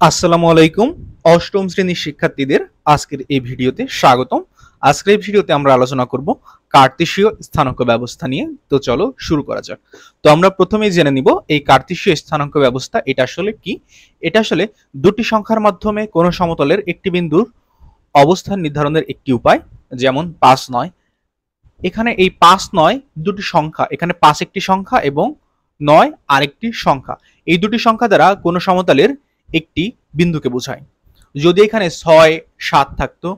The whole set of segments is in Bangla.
আসসালামু আলাইকুম অষ্টম শ্রেণীর শিক্ষার্থীদের আজকের এই ভিডিওতে স্বাগতম। আজকের এই ভিডিওতে আমরা আলোচনা করব কার্তেশীয় স্থানাঙ্ক ব্যবস্থা নিয়ে। তো চলো শুরু করা যাক। তো আমরা প্রথমেই জেনে নিব এই কার্তেশীয় স্থানাঙ্ক ব্যবস্থা এটা আসলে কি। এটা আসলে দুটি সংখ্যার মাধ্যমে কোনো সমতলের একটি বিন্দুর অবস্থান নির্ধারণের একটি উপায়। যেমন 5-9, এখানে এই 5-9 দুটি সংখ্যা, এখানে 5 একটি সংখ্যা এবং 9 আরেকটি সংখ্যা। এই দুটি সংখ্যা দ্বারা কোনো সমতলের একটি বিন্দুকে বোঝায়। যদি এখানে 6-7 থাকতো,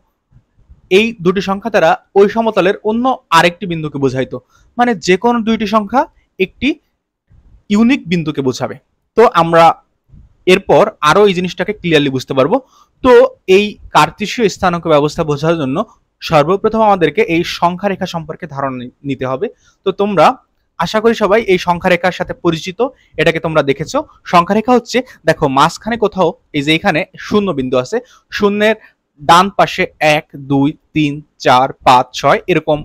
এই দুটি সংখ্যা দ্বারা ওই সমতলের অন্য আরেকটি বিন্দুকে বোঝাইতো। মানে যে কোনো দুইটি সংখ্যা একটি ইউনিক বিন্দুকে বোঝাবে। তো আমরা এরপর আরো এই জিনিসটাকে ক্লিয়ারলি বুঝতে পারবো। তো এই কার্তেশীয় স্থানাঙ্ক ব্যবস্থা বোঝার জন্য সর্বপ্রথম আমাদেরকে এই সংখ্যা রেখা সম্পর্কে ধারণা নিতে হবে। তো তোমরা আশা করি সবাই এই সংখ্যা রেখার সাথে পরিচিত, এটাকে তোমরা দেখেছো। সংখ্যা রেখা হচ্ছে, দেখো মাঝখানে কোথাও এই যে এখানে শূন্য বিন্দু আছে, শূন্যের ডান পাশে 1 2 3 4 5 6 এরকম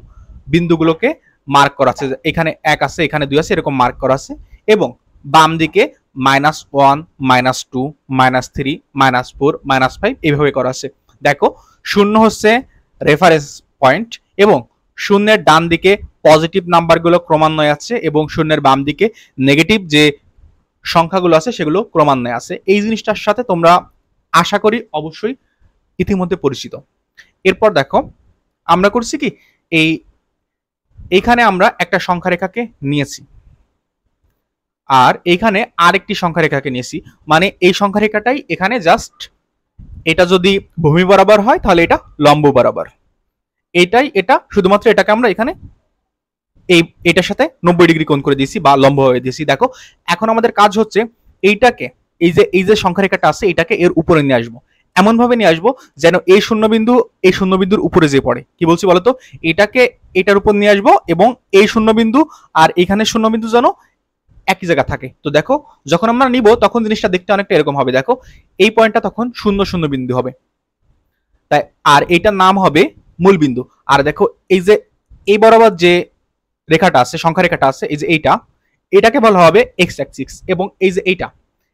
বিন্দুগুলোকে মার্ক করা আছে। এখানে 1 আছে, এখানে 2 আছে, এরকম মার্ক করা আছে। এবং বাম দিকে -1 -2 -3 -4 -5 এইভাবে করা আছে। দেখো শূন্য হচ্ছে রেফারেন্স পয়েন্ট এবং শূন্যের ডান দিকে পজিটিভ নাম্বারগুলো ক্রমান্বয়ে আছে এবং শূন্যের বাম দিকে নেগেটিভ যে সংখ্যাগুলো আছে সেগুলো ক্রমান্বয়ে আছে। এই জিনিসটার সাথে তোমরা আশা করি অবশ্যই ইতিমধ্যে পরিচিত। এরপর দেখো আমরা করছি কি, এইখানে আমরা একটা সংখ্যা রেখাকে নিয়েছি আর এইখানে আরেকটি সংখ্যা রেখাকে নিয়েছি। মানে এই সংখ্যা রেখাটাই এখানে জাস্ট, এটা যদি ভূমি বরাবর হয় তাহলে এটা লম্ব বরাবর, এটা শুধুমাত্র এটাকে আমরা এখানে এটার সাথে 90 ডিগ্রি কোণ করে দিয়েছি বা লম্ব হয়ে দিয়েছি। দেখো এখন আমাদের কাজ হচ্ছে এইটাকে, এই যে সংখ্যা রেখাটা আছে এটাকে এর উপরে নিয়ে আসবো। এমন ভাবে নিয়ে আসবো যেন এই শূন্যবিন্দুর উপরে যে পড়ে। কি বলছি বলতো, এটাকে এটার উপর নিয়ে আসবো এবং এই শূন্যবিন্দু আর এখানে শূন্যবিন্দু যেন একই জায়গা থাকে। তো দেখো যখন আমরা নিব তখন জিনিসটা দেখতে অনেকটা এরকম হবে। দেখো এই পয়েন্টটা তখন 0 0 বিন্দু হবে, তাই আর এইটার নাম হবে মূল বিন্দু। আর দেখো এই যে এই বরাবর যে রেখাটা আছে, সংখ্যা রেখাটা আছে, এই যে এটাকে বলা হবে এক্স অ্যাক্সিস এবং এই যে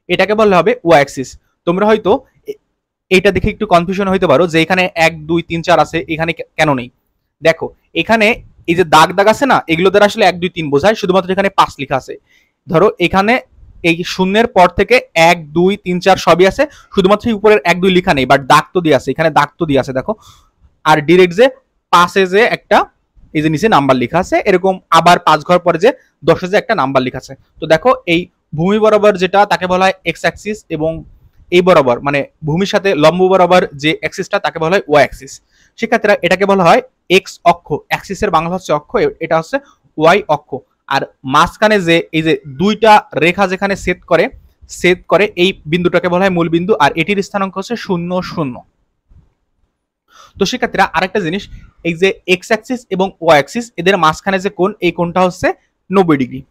এটাকে বলা হবে ওয়াই অ্যাক্সিস। তোমরা হয়তো এইটা দেখে একটু কনফিউশন হইতে পারো যে এখানে 1 2 3 4 আছে, এখানে কেন নেই। দেখো এখানে এই যে দাগ দাগ আছে না, এগুলো দ্বারা আসলে 1 2 3 বোঝায়, শুধুমাত্র এখানে 5 লেখা আছে। ধরো এখানে এই শূন্যের পর থেকে 1 2 3 4 সবই আছে, শুধুমাত্র উপরের 1 2 লেখা নেই, বাট দাগ তো দিয়ে আছে, এখানে দাগ তো দিয়ে আছে দেখো। আর ডিরেক্ট যে পাশে যে একটা এই যে নিচে নাম্বার লেখা আছে, এরকম আবার 5 ঘর পরে যে 10 যে একটা নাম্বার লেখা আছে। তো দেখো এই ভূমি বরাবর যেটা তাকে বলা হয় এক্স অ্যাক্সিস এবং এই বরাবর মানে ভূমির সাথে লম্ব বরাবর যে অ্যাক্সিসটা তাকে বলা হয় ওয়াই অ্যাক্সিস। সেক্ষেত্রে এটাকে বলা হয় এক্স অক্ষ, অ্যাক্সিসের বাংলা হচ্ছে অক্ষ, এটা হচ্ছে ওয়াই অক্ষ। আর মাঝখানে যে এই যে দুইটা রেখা যেখানে সেট করে এই বিন্দুটাকে বলা হয় মূল বিন্দু, আর এটির স্থানাঙ্ক হচ্ছে 0 0। তো সেক্ষেত্রে আরেকটা জিনিস, এই যে এক্স অ্যাক্সিস এবং ওয়াই অ্যাক্সিস এদের মাঝখানে যে কোণ, এই কোণটা হচ্ছে 90 ডিগ্রি।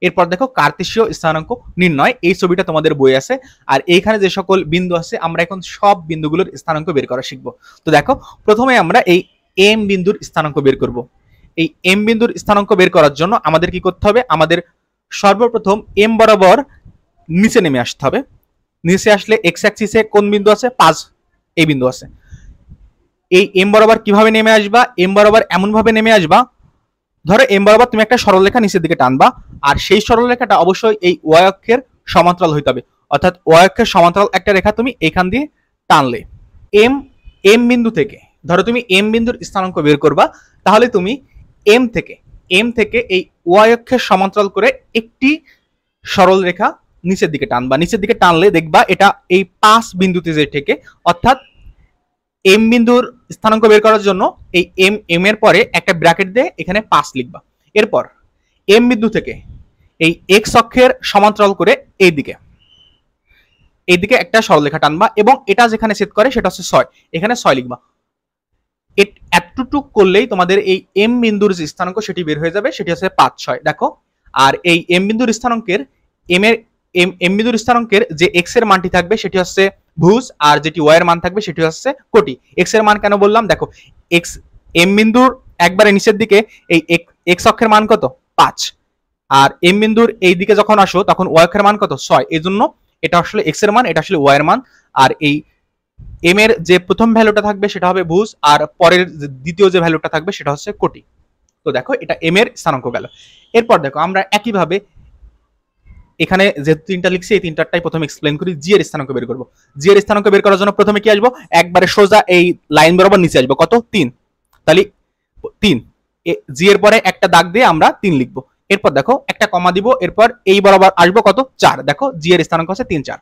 এরপর দেখো কার্তেশীয় স্থানাঙ্ক নির্ণয়, এই ছবিটা তোমাদের বই আছে। আর এইখানে যে সকল বিন্দু আছে আমরা এখন সব বিন্দুগুলোর স্থানাঙ্ক বের করা শিখবো। তো দেখো প্রথমে আমরা এই এম বিন্দুর স্থানাঙ্ক বের করব। এই এম বিন্দুর স্থানাঙ্ক বের করার জন্য আমাদের কি করতে হবে, আমাদের সর্বপ্রথম এম বরাবর নিচে নেমে আসতে হবে। নিচে আসলে এক্স অ্যাক্সিসে কোন বিন্দু আছে, 5 এই বিন্দু আছে। এই এম বরাবর কিভাবে নেমে আসবা, এম বরাবর এমন ভাবে নেমে আসবা, ধরো এম বরাবর তুমি একটা সরলরেখা নিচের দিকে টানবা, আর সেই সরলরেখাটা অবশ্যই এই ওয়াই অক্ষের সমান্তরাল হইতে হবে। অর্থাৎ ওয়াই অক্ষের সমান্তরাল একটা রেখা তুমি এখান দিয়ে টানলে এম এম বিন্দু থেকে, ধরো তুমি এম বিন্দুর স্থানাঙ্ক বের করবা, তাহলে তুমি এম থেকে এই ওয়াই অক্ষের সমান্তরাল করে একটি সরল রেখা নিচের দিকে টানবা। নিচের দিকে টানলে দেখবা এটা এই 5 বিন্দুতে যে ঠেকে। অর্থাৎ এম বিন্দুর স্থানাঙ্ক বের করার জন্য এই এম এর পরে একটা ব্র্যাকেট দিয়ে এখানে 5 লিখবা। এরপর এম বিন্দু থেকে এই এক্স অক্ষের সমান্তরাল করে এইদিকে একটা সরলরেখা টানবা এবং এটা যেখানে ছেদ করে সেটা হচ্ছে 6, এখানে 6 লিখবা। এতটুকু করলেই তোমাদের এই এম বিন্দুর যে স্থানাঙ্ক সেটি বের হয়ে যাবে, সেটি হচ্ছে 5 6। দেখো আর এই এম বিন্দুর স্থানাঙ্কের এম বিন্দুর স্থানাঙ্কের যে এক্স এর মানটি থাকবে সেটি হচ্ছে ভুজ, আর যেটি ওয়াই এর মান থাকবে সেটি হচ্ছে কোটি। এক্স এর মান কেন বললাম, দেখো এক্স এম বিন্দুর একবারে নিচের দিকে এই এক্স অক্ষের মান কত, 5, আর এম বিন্দুর এই দিকে যখন আসো তখন ওয়াই অক্ষের মান কত, 6, এই জন্য এটা আসলে এক্স এর মান, এটা আসলে ওয়াই এর মান, আর এই এম এর যে প্রথম ভ্যালুটা থাকবে সেটা হবে ভুজ, আর পরের দ্বিতীয় যে ভ্যালুটা থাকবে সেটা হচ্ছে কোটি। তো দেখো এটা এম এর স্থানাঙ্ক গেল। এরপর দেখো আমরা একইভাবে এখানে যে তিনটা লিখছি এই তিনটাটাই প্রথমে এক্সপ্লেন করি। জি এর স্থানাঙ্ক বের করব। জি এর স্থানাঙ্ক বের করার জন্য প্রথমে কি আসবো, একবারে সোজা এই লাইন বরাবর নিচে আসবো, কত 3, তাহলে 3 জি এর পরে একটা দাগ দিয়ে আমরা 3 লিখবো। এরপর দেখো একটা কমা দিব, এরপর এই বরাবর আসবো কত 4, দেখো জি এর স্থানাঙ্ক হচ্ছে 3 4।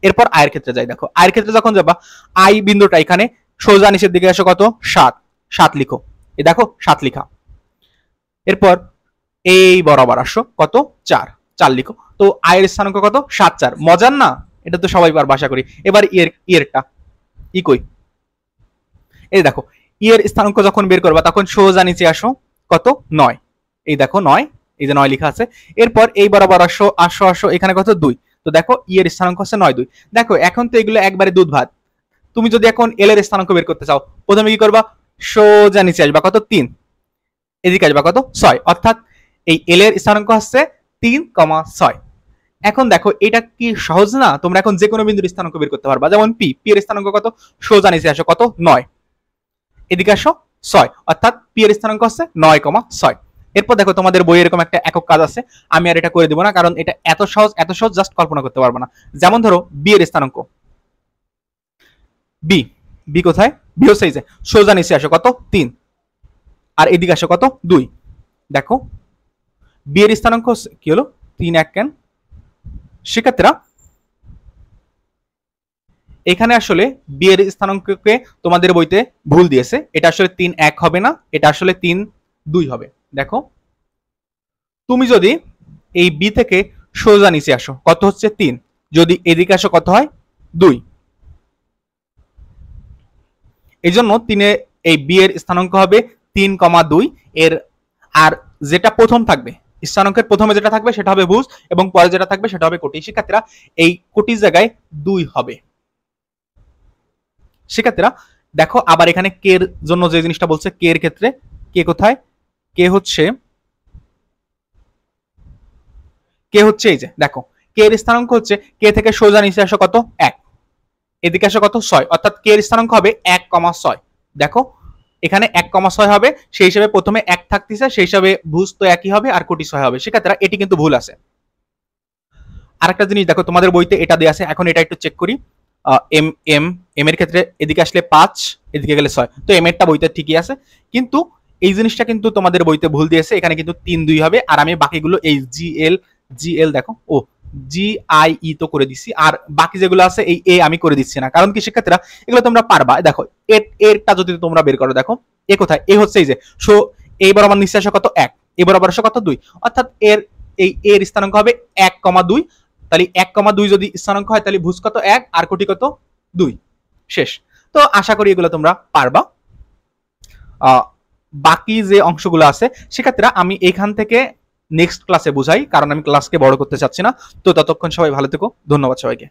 এরপর আয়ের ক্ষেত্রে যাই, দেখো আয়ের ক্ষেত্রে যখন যাবা আই বিন্দুটা এখানে সোজা নিচের দিকে আসো, কত 7, 7 লিখো, এই দেখো 7 লিখা। এরপর এই বরাবর আসো, কত 4, 4 লিখো। তো আয়ের স্থানাঙ্ক কত 7 4, মজার না, এটা তো সবাই পারবে আশা করি। এবার ইয়েরটা ই কই, এই দেখো ইয়ের স্থানাঙ্ক যখন বের করবা তখন সোজা নিচে আসো, কত 9, এই দেখো 9, এই যে 9 লেখা আছে। এরপর এই বরাবর আসো আসো আসো, এখানে কত 2, তো দেখো ইয়ের স্থানাঙ্ক হচ্ছে 9 2। দেখো এখন তো এগুলো একবারে দুধ ভাত। তুমি যদি এখন এল এর স্থানাঙ্ক বের করতে চাও প্রথমে কি করবা, সোজা নিচে আসবা, কত 3, এদিকে আসবা কত 6, অর্থাৎ এই এল এর স্থানাঙ্ক হচ্ছে 3,6। এখন দেখো এটা কি সহজ না, তোমরা এখন যে কোনো বিন্দুর স্থানাঙ্ক বের করতে পারবা। যেমন পি, পি এর স্থানাঙ্ক কত, সোজা নিচে আসো, কত 9, এদিকে আসো 6, অর্থাৎ পি এর স্থানাঙ্ক হচ্ছে 9,6। এরপর দেখো তোমাদের বইয়ে এরকম একটা একক কাজ আছে, আমি আর এটা করে দিব না কারণ এটা এত সহজ জাস্ট কল্পনা করতে পারবো না। যেমন ধরো বি এর স্থানাঙ্ক, বি, বি কোথায়, বি হচ্ছে এই যে সোজা নিচে আসো, কত 3, আর এদিকে আসো কত 2, দেখো বি এর স্থানাঙ্ক কি হলো 3 1 কেন, শিক্ষার্থীরা এখানে আসলে বি এর স্থানাঙ্ককে তোমাদের বইতে ভুল দিয়েছে, এটা আসলে 3 1 হবে না, এটা আসলে 3 2 হবে। দেখো তুমি যদি এই বি থেকে সোজা নিচে আসো, কত হচ্ছে 3, যদি এদিকে আসো কত হয় 2, এই জন্য 3 এই বি এর স্থানাঙ্ক হবে 3,2 এর। আর যেটা প্রথম থাকবে স্থানাঙ্কের প্রথমে যেটা থাকবে সেটা হবে ভুজ, এবং পরে যেটা থাকবে সেটা হবে কোটি। শিক্ষার্থীরা এই কোটির জায়গায় 2 হবে। শিক্ষার্থীরা দেখো আবার এখানে কে এর জন্য যে জিনিসটা বলছে, কে এর ক্ষেত্রে কে কোথায়, কে হচ্ছে এই যে দেখো কে এর স্থানাঙ্ক হচ্ছে, কে থেকে সোজা নিচে আসো কত 1, এদিকে আসো কত 6, অর্থাৎ কে এর স্থানাঙ্ক হবে 1,6। দেখো এখানে 1,6 হবে, সেই হিসাবে প্রথমে 1 থাকতেছে, সেই হিসাবে ভুজ তো একই হবে আর কোটি 6 হবে। শিক্ষার্থীরা এটি কিন্তু ভুল আছে। আরেকটা জিনিস দেখো তোমাদের বইতে এটা দেয়া আছে, এখন এটা একটু চেক করি। এম এম এম এর ক্ষেত্রে এদিকে আসলে 5, এদিকে গেলে 6, তো এম এরটা বইতে ঠিকই আছে, কিন্তু এই জিনিসটা কিন্তু তোমাদের বইতে ভুল দিয়েছে, এখানে কিন্তু 3 2 হবে। আর আমি বাকিগুলো এই জিএল দেখো ও জি আই ই তো করে দিছি, আর বাকি যেগুলো আছে এই এ আমি করে দিচ্ছি না, কারণ কি শিক্ষার্থীরা এগুলো তোমরা পারবা। দেখো এরটা যদি তোমরা বের করো, দেখো এ কোথায়, এ হচ্ছে এই যে সো এই বরাবর নিচে আসো কত 1, এ বরাবর আসো কত 2, অর্থাৎ এর স্থানাঙ্ক হবে 1,2। তাহলে 1,2 যদি স্থানাঙ্ক হয় তাহলে ভুজ কত 1 আর কোটি কত 2, শেষ। তো আশা করি এগুলো তোমরা পারবা। বাকি যে অংশগুলো আছে শিক্ষার্থীরা আমি এখান থেকে নেক্সট ক্লাসে বুঝাই, কারণ আমি ক্লাসকে বড় করতে চাচ্ছি না। তো ততক্ষণ সবাই ভালো থেকো, ধন্যবাদ সবাইকে।